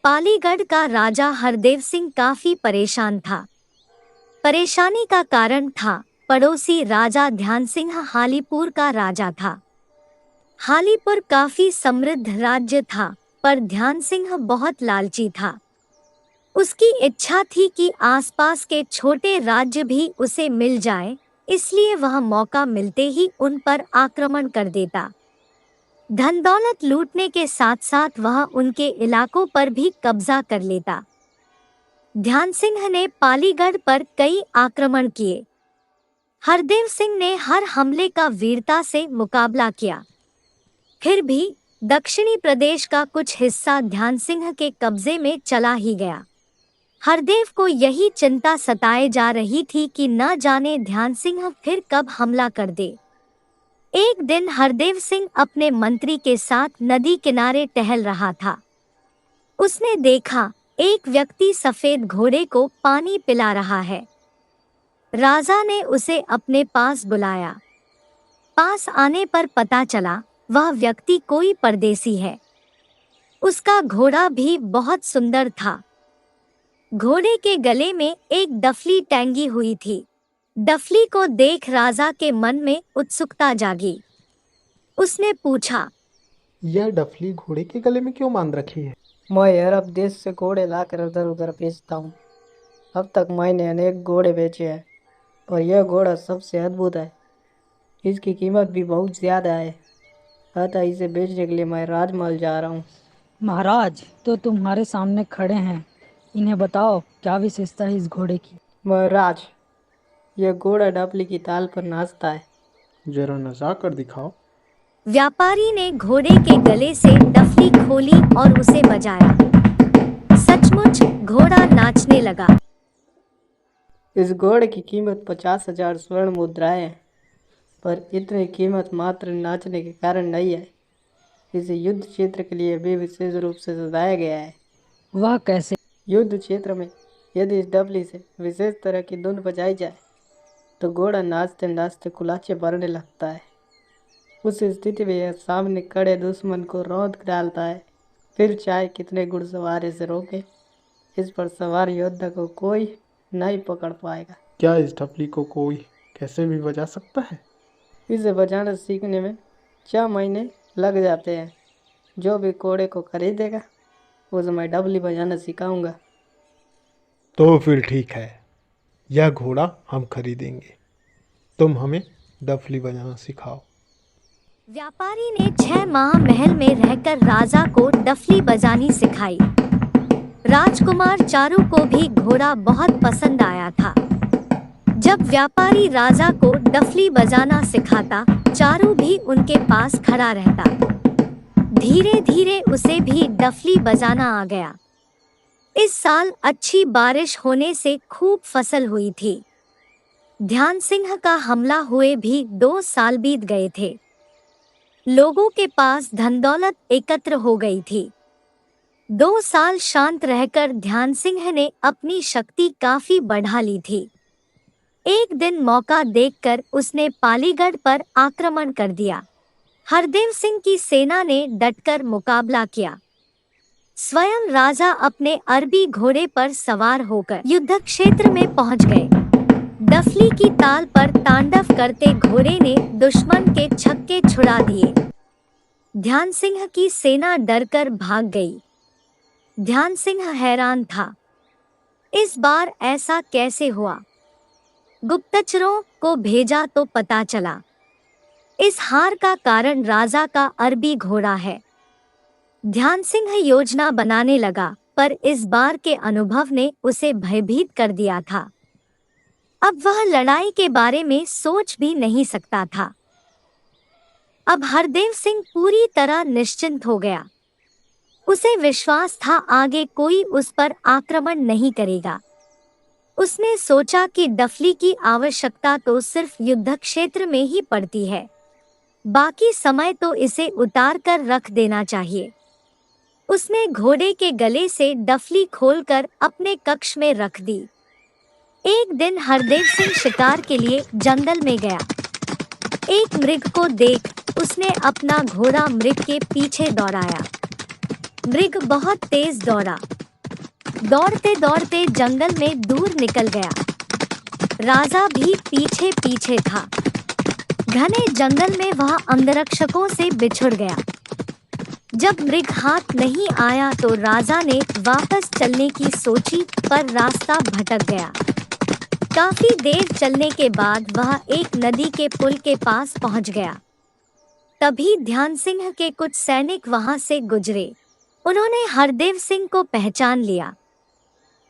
पालीगढ़ का राजा हरदेव सिंह काफी परेशान था। परेशानी का कारण था पड़ोसी राजा ध्यान सिंह। हालीपुर का राजा था। हालीपुर काफी समृद्ध राज्य था, पर ध्यान सिंह बहुत लालची था। उसकी इच्छा थी कि आसपास के छोटे राज्य भी उसे मिल जाएं, इसलिए वह मौका मिलते ही उन पर आक्रमण कर देता। धन दौलत लूटने के साथ साथ वह उनके इलाकों पर भी कब्जा कर लेता। ध्यान सिंह ने पालीगढ़ पर कई आक्रमण किए। हरदेव सिंह ने हर हमले का वीरता से मुकाबला किया। फिर भी दक्षिणी प्रदेश का कुछ हिस्सा ध्यान सिंह के कब्जे में चला ही गया। हरदेव को यही चिंता सताए जा रही थी कि न जाने ध्यान सिंह फिर कब हमला कर दे। एक दिन हरदेव सिंह अपने मंत्री के साथ नदी किनारे टहल रहा था। उसने देखा एक व्यक्ति सफेद घोड़े को पानी पिला रहा है। राजा ने उसे अपने पास बुलाया। पास आने पर पता चला वह व्यक्ति कोई परदेसी है। उसका घोड़ा भी बहुत सुंदर था। घोड़े के गले में एक डफली टंगी हुई थी। डफली को देख राजा के मन में उत्सुकता जागी। उसने पूछा, यह डफली घोड़े के गले में क्यों बांध रखी है? मैं अरब देश से घोड़े लाकर उधर उधर बेचता हूँ। अब तक मैंने अनेक घोड़े बेचे हैं, पर यह घोड़ा सबसे अद्भुत है। इसकी कीमत भी बहुत ज़्यादा है, अतः इसे बेचने के लिए मैं राजमहल जा रहा हूँ। महाराज, तो तुम्हारे सामने खड़े हैं, इन्हें बताओ क्या विशेषता है इस घोड़े की। महाराज, यह घोड़ा डफली की ताल पर नाचता है। जरा नचा कर दिखाओ। व्यापारी ने घोड़े के गले से डफली खोली और उसे बजाया। सचमुच घोड़ा नाचने लगा। इस घोड़े की कीमत 50,000 स्वर्ण मुद्राएं है, पर इतनी कीमत मात्र नाचने के कारण नहीं है। इसे युद्ध क्षेत्र के लिए भी विशेष रूप से सजाया गया है। वह कैसे? युद्ध क्षेत्र में यदि इस डफली से विशेष तरह की धुन बजाई जाए तो घोड़ा नाचते नाचते कुलाचे भरने लगता है। उस स्थिति में यह सामने खड़े दुश्मन को रौंद डालता है। फिर चाहे कितने घुड़सवार इसे रोके, इस पर सवार योद्धा को कोई नहीं पकड़ पाएगा। क्या इस डफली को कोई कैसे भी बजा सकता है? इसे बजाना सीखने में 6 महीने लग जाते हैं। जो भी घोड़े को खरीदेगा उसे मैं डफली बजाना सिखाऊंगा। तो फिर ठीक है, यह घोड़ा हम खरीदेंगे। तुम हमें डफली बजाना सिखाओ। व्यापारी ने 6 माह महल में रहकर राजा को डफली बजानी सिखाई। राजकुमार चारू को भी घोड़ा बहुत पसंद आया था। जब व्यापारी राजा को डफली बजाना सिखाता, चारू भी उनके पास खड़ा रहता। धीरे धीरे उसे भी डफली बजाना आ गया। इस साल अच्छी बारिश होने से खूब फसल हुई थी। ध्यान सिंह का हमला हुए भी 2 साल बीत गए थे। लोगों के पास धन दौलत एकत्र हो गई थी। 2 साल शांत रहकर ध्यान सिंह ने अपनी शक्ति काफी बढ़ा ली थी। एक दिन मौका देखकर उसने पालीगढ़ पर आक्रमण कर दिया। हरदेव सिंह की सेना ने डटकर मुकाबला किया। स्वयं राजा अपने अरबी घोड़े पर सवार होकर युद्ध क्षेत्र में पहुंच गए। डफली की ताल पर तांडव करते घोड़े ने दुश्मन के छक्के छुड़ा दिए। ध्यान सिंह की सेना डरकर भाग गई। ध्यान सिंह हैरान था, इस बार ऐसा कैसे हुआ? गुप्तचरों को भेजा तो पता चला इस हार का कारण राजा का अरबी घोड़ा है। ध्यान सिंह योजना बनाने लगा, पर इस बार के अनुभव ने उसे भयभीत कर दिया था। अब वह लड़ाई के बारे में सोच भी नहीं सकता था। अब हरदेव सिंह पूरी तरह निश्चिंत हो गया। उसे विश्वास था आगे कोई उस पर आक्रमण नहीं करेगा। उसने सोचा कि डफली की आवश्यकता तो सिर्फ युद्ध क्षेत्र में ही पड़ती है, बाकी समय तो इसे उतार कर रख देना चाहिए। उसने घोड़े के गले से डफली खोलकर अपने कक्ष में रख दी। एक दिन हरदेव सिंह शिकार के लिए जंगल में गया। एक मृग को देख उसने अपना घोड़ा मृग के पीछे दौड़ाया। मृग बहुत तेज दौड़ा। दौड़ते दौड़ते जंगल में दूर निकल गया। राजा भी पीछे पीछे था। घने जंगल में वह अंगरक्षकों से बिछुड़ गया। जब मृग हाथ नहीं आया तो राजा ने वापस चलने की सोची, पर रास्ता भटक गया। काफी देर चलने के बाद वह एक नदी के पुल के पास पहुंच गया। तभी ध्यान सिंह के कुछ सैनिक वहां से गुजरे। उन्होंने हरदेव सिंह को पहचान लिया।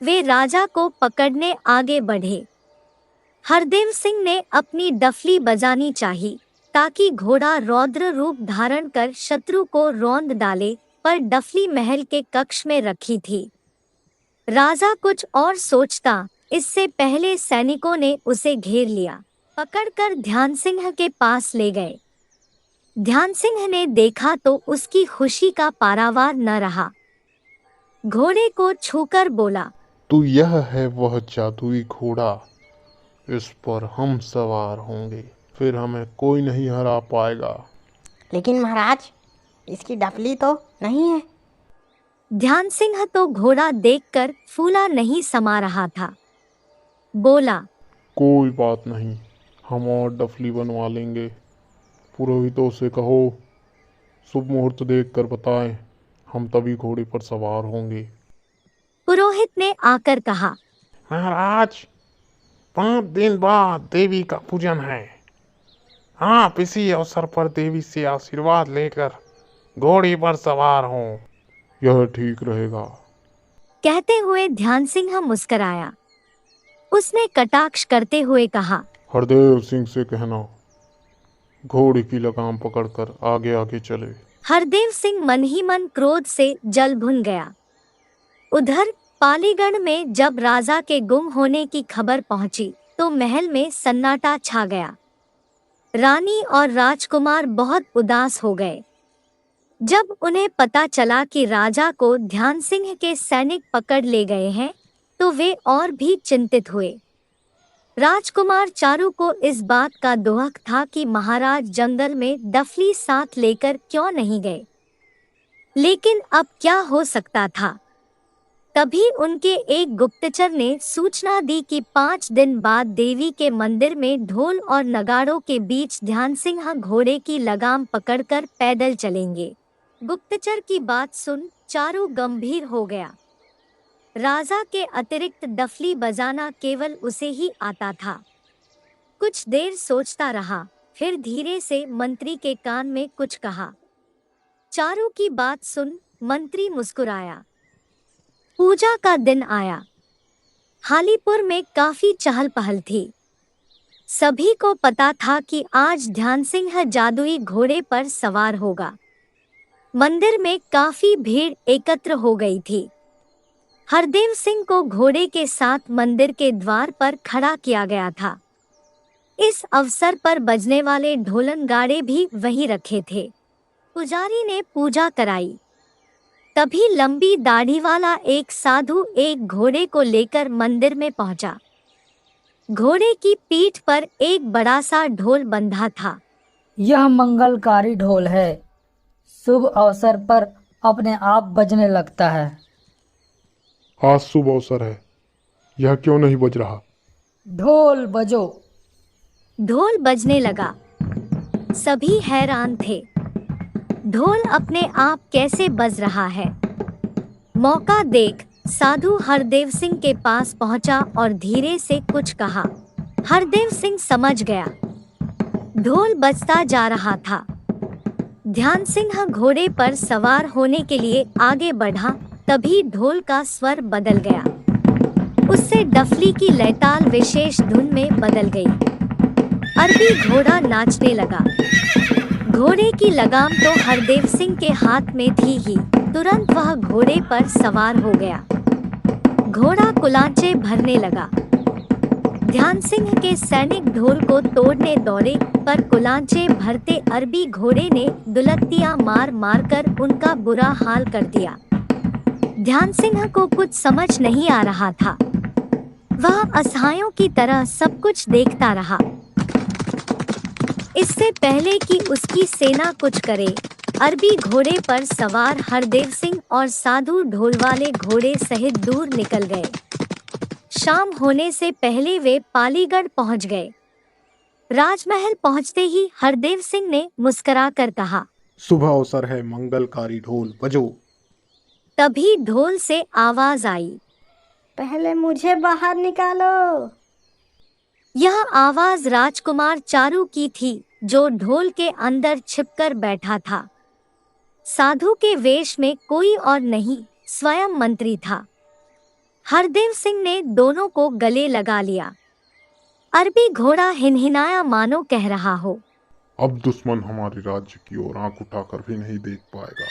वे राजा को पकड़ने आगे बढ़े। हरदेव सिंह ने अपनी डफली बजानी चाहिए ताकि घोड़ा रौद्र रूप धारण कर शत्रु को रौंद डाले, पर डफली महल के कक्ष में रखी थी। राजा कुछ और सोचता, इससे पहले सैनिकों ने उसे घेर लिया। पकड़कर ध्यान सिंह के पास ले गए। ध्यान सिंह ने देखा तो उसकी खुशी का पारावार न रहा। घोड़े को छूकर बोला, तो यह है वह जादुई घोड़ा, इस पर हम सवार होंगे, फिर हमें कोई नहीं हरा पाएगा। लेकिन महाराज, इसकी डफली तो नहीं है। ध्यान सिंह तो घोड़ा देखकर फूला नहीं समा रहा था। बोला, कोई बात नहीं, हम और डफली बनवा लेंगे। पुरोहितों से कहो शुभ मुहूर्त देखकर बताएं, हम तभी घोड़े पर सवार होंगे। पुरोहित ने आकर कहा, महाराज, 5 दिन बाद देवी का पूजन है। आप इसी अवसर पर देवी से आशीर्वाद लेकर घोड़े पर सवार हों। यह ठीक रहेगा। कहते हुए ध्यान सिंह मुस्कराया। उसने कटाक्ष करते हुए कहा, हरदेव सिंह से कहना घोड़े की लगाम पकड़कर आगे आगे चले। हरदेव सिंह मन ही मन क्रोध से जल भुन गया। उधर पालीगढ़ में जब राजा के गुम होने की खबर पहुंची तो महल में सन्नाटा छा गया। रानी और राजकुमार बहुत उदास हो गए। जब उन्हें पता चला कि राजा को ध्यान सिंह के सैनिक पकड़ ले गए हैं तो वे और भी चिंतित हुए। राजकुमार चारू को इस बात का दुख था कि महाराज जंगल में डफली साथ लेकर क्यों नहीं गए, लेकिन अब क्या हो सकता था। तभी उनके एक गुप्तचर ने सूचना दी कि 5 दिन बाद देवी के मंदिर में ढोल और नगाड़ों के बीच ध्यान सिंह घोड़े की लगाम पकड़कर पैदल चलेंगे। गुप्तचर की बात सुन चारू गंभीर हो गया। राजा के अतिरिक्त डफली बजाना केवल उसे ही आता था। कुछ देर सोचता रहा, फिर धीरे से मंत्री के कान में कुछ कहा। चारू की बात सुन मंत्री मुस्कुराया। पूजा का दिन आया। हालीपुर में काफी चहल पहल थी। सभी को पता था कि आज ध्यान सिंह जादुई घोड़े पर सवार होगा। मंदिर में काफी भीड़ एकत्र हो गई थी। हरदेव सिंह को घोड़े के साथ मंदिर के द्वार पर खड़ा किया गया था। इस अवसर पर बजने वाले ढोलन गाड़े भी वहीं रखे थे। पुजारी ने पूजा कराई। तभी लंबी दाढ़ी वाला एक साधु एक घोड़े को लेकर मंदिर में पहुंचा। घोड़े की पीठ पर एक बड़ा सा ढोल बंधा था। यह मंगलकारी ढोल है, शुभ अवसर पर अपने आप बजने लगता है। आज शुभ अवसर है, यह क्यों नहीं बज रहा? ढोल बजो। ढोल बजने लगा। सभी हैरान थे। ढोल अपने आप कैसे बज रहा है। मौका देख साधु हरदेव सिंह के पास पहुंचा और धीरे से कुछ कहा। हरदेव सिंह समझ गया। ढोल बजता जा रहा था। ध्यान सिंह घोड़े पर सवार होने के लिए आगे बढ़ा, तभी ढोल का स्वर बदल गया। उससे डफली की लयताल विशेष धुन में बदल गई। अरबी घोड़ा नाचने लगा। घोड़े की लगाम तो हरदेव सिंह के हाथ में थी ही, तुरंत वह घोड़े पर सवार हो गया। घोड़ा कुलांचे भरने लगा। ध्यान सिंह के सैनिक ढोल को तोड़ने दौड़े, पर कुलांचे भरते अरबी घोड़े ने दुलत्तियां मार मार कर उनका बुरा हाल कर दिया। ध्यान सिंह को कुछ समझ नहीं आ रहा था। वह असहायों की तरह सब कुछ देखता रहा। इससे पहले कि उसकी सेना कुछ करे, अरबी घोड़े पर सवार हरदेव सिंह और साधु ढोल वाले घोड़े सहित दूर निकल गए। शाम होने से पहले वे पालीगढ़ पहुंच गए। राजमहल पहुंचते ही हरदेव सिंह ने मुस्कुराकर कहा, शुभ अवसर है, मंगलकारी ढोल बजो। तभी ढोल से आवाज आई, पहले मुझे बाहर निकालो। यह आवाज राजकुमार चारू की थी, जो ढोल के अंदर छिपकर बैठा था। साधु के वेश में कोई और नहीं, स्वयं मंत्री था। हरदेव सिंह ने दोनों को गले लगा लिया। अरबी घोड़ा हिनहिनाया मानो कह रहा हो, अब दुश्मन हमारे राज्य की ओर आंख उठाकर भी नहीं देख पाएगा।